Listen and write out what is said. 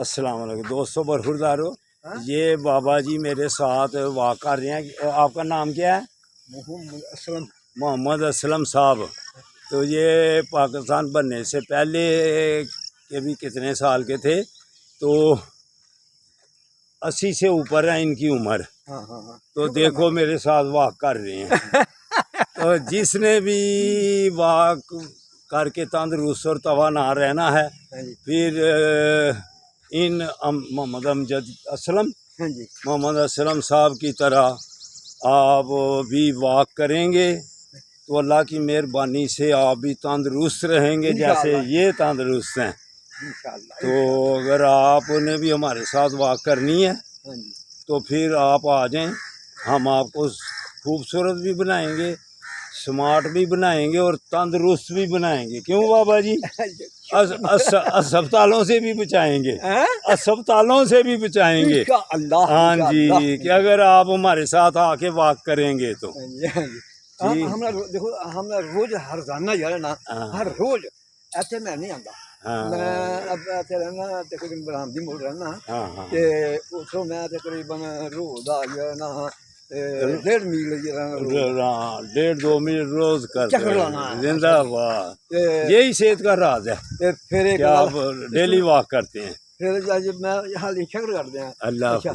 السلام علیکم دوستوں، برخوردارو، یہ بابا جی میرے ساتھ واک کر رہے ہیں۔ آپ کا نام کیا ہے؟ محمد اسلم صاحب۔ تو یہ پاکستان بننے سے پہلے کے بھی کتنے سال کے تھے، تو 80 سے اوپر ہے ان کی عمر۔ تو دیکھو میرے ساتھ واک کر رہے ہیں۔ تو جس نے بھی واک کر کے تندرست اور توانا رہنا ہے، پھر ان محمد اسلم صاحب کی طرح آپ بھی واک کریں گے تو اللہ کی مہربانی سے آپ بھی تندرست رہیں گے جیسے یہ تندرست ہیں۔ تو اگر آپ نے بھی ہمارے ساتھ واک کرنی ہے تو پھر آپ آ جائیں، ہم آپ کو خوبصورت بھی بنائیں گے، سمارٹ بھی بنائیں گے اور تندرست بھی بنائیں گے۔ کیوں بابا جی؟ اسپتالوں سے بھی بچائیں گے، اسپتالوں سے بھی بچائیں گے۔ ہاں جی، کہ اگر آپ ہمارے ساتھ آ کے واک کریں گے تو دیکھو ہم روز ہر جانا جو ہے نا، ہر روز ایسے میں نہیں آتا۔ میں اب ایسے رہنا تقریباً برامدی موڑ رہنا کہ اتوں میں تقریباً روز آ جو ہے نا 1.5 میل ڈیڑھ 2 میل روز کرتے ہیں۔ زندہ باد، یہی صحت کا راز ہے کہ آپ ڈیلی واک کرتے ہیں۔ پھر میں یہاں چکر کرتے ہیں۔ اللہ حافظ۔